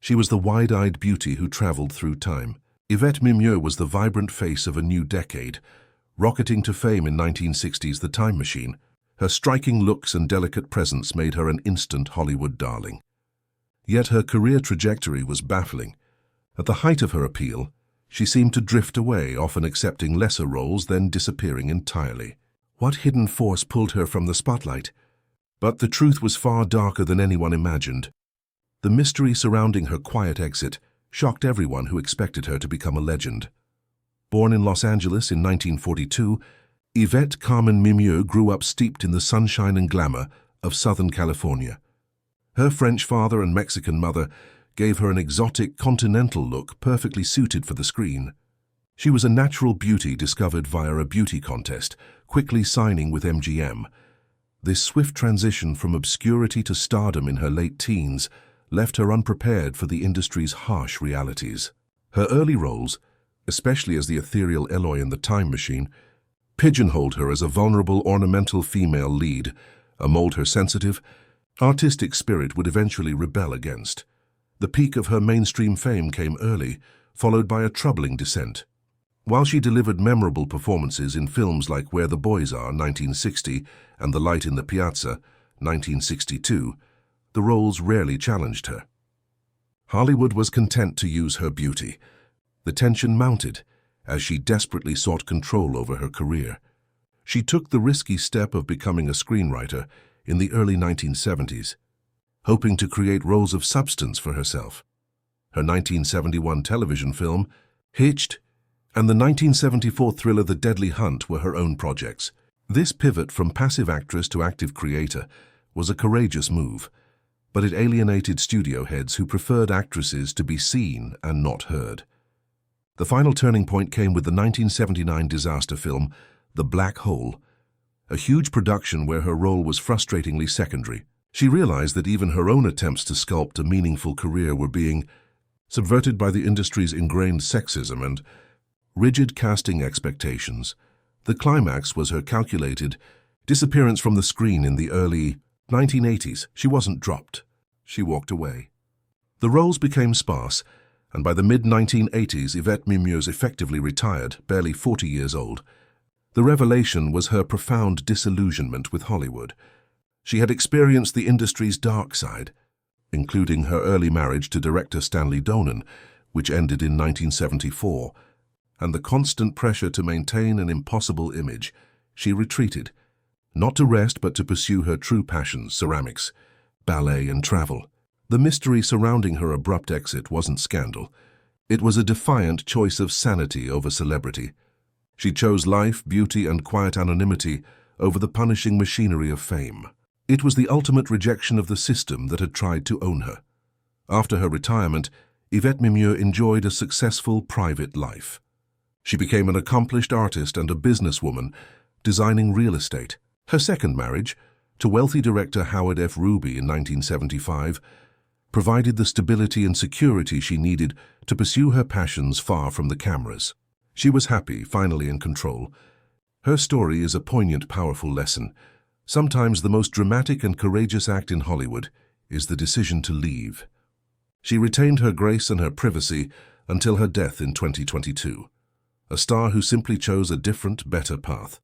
She was the wide-eyed beauty who traveled through time. Yvette Mimieux was the vibrant face of a new decade, rocketing to fame in 1960's The Time Machine. Her striking looks and delicate presence made her an instant Hollywood darling. Yet her career trajectory was baffling. At the height of her appeal, she seemed to drift away, often accepting lesser roles, then disappearing entirely. What hidden force pulled her from the spotlight? But the truth was far darker than anyone imagined. The mystery surrounding her quiet exit shocked everyone who expected her to become a legend. Born in Los Angeles in 1942, Yvette Carmen Mimieux grew up steeped in the sunshine and glamour of Southern California. Her French father and Mexican mother gave her an exotic continental look perfectly suited for the screen. She was a natural beauty discovered via a beauty contest, quickly signing with MGM. This swift transition from obscurity to stardom in her late teens left her unprepared for the industry's harsh realities. Her early roles, especially as the ethereal Eloy in The Time Machine, pigeonholed her as a vulnerable, ornamental female lead, a mold her sensitive, artistic spirit would eventually rebel against. The peak of her mainstream fame came early, followed by a troubling descent. While she delivered memorable performances in films like Where the Boys Are, 1960, and The Light in the Piazza, 1962, the roles rarely challenged her. Hollywood was content to use her beauty. The tension mounted as she desperately sought control over her career. She took the risky step of becoming a screenwriter in the early 1970s, hoping to create roles of substance for herself. Her 1971 television film, Hitched, and the 1974 thriller The Deadly Hunt were her own projects. This pivot from passive actress to active creator was a courageous move, but it alienated studio heads who preferred actresses to be seen and not heard. The final turning point came with the 1979 disaster film, The Black Hole, a huge production where her role was frustratingly secondary. She realized that even her own attempts to sculpt a meaningful career were being subverted by the industry's ingrained sexism and rigid casting expectations. The climax was her calculated disappearance from the screen in the early 1980s. She wasn't dropped. She walked away. The roles became sparse, and by the mid-1980s, Yvette Mimieux effectively retired, barely 40 years old. The revelation was her profound disillusionment with Hollywood. She had experienced the industry's dark side, including her early marriage to director Stanley Donen, which ended in 1974, and the constant pressure to maintain an impossible image. She retreated, not to rest but to pursue her true passions: ceramics, ballet, and travel. The mystery surrounding her abrupt exit wasn't scandal. It was a defiant choice of sanity over celebrity. She chose life, beauty, and quiet anonymity over the punishing machinery of fame. It was the ultimate rejection of the system that had tried to own her. After her retirement, Yvette Mimieux enjoyed a successful private life. She became an accomplished artist and a businesswoman, designing real estate. Her second marriage, to wealthy director Howard F. Ruby in 1975, provided the stability and security she needed to pursue her passions far from the cameras. She was happy, finally in control. Her story is a poignant, powerful lesson. Sometimes the most dramatic and courageous act in Hollywood is the decision to leave. She retained her grace and her privacy until her death in 2022, a star who simply chose a different, better path.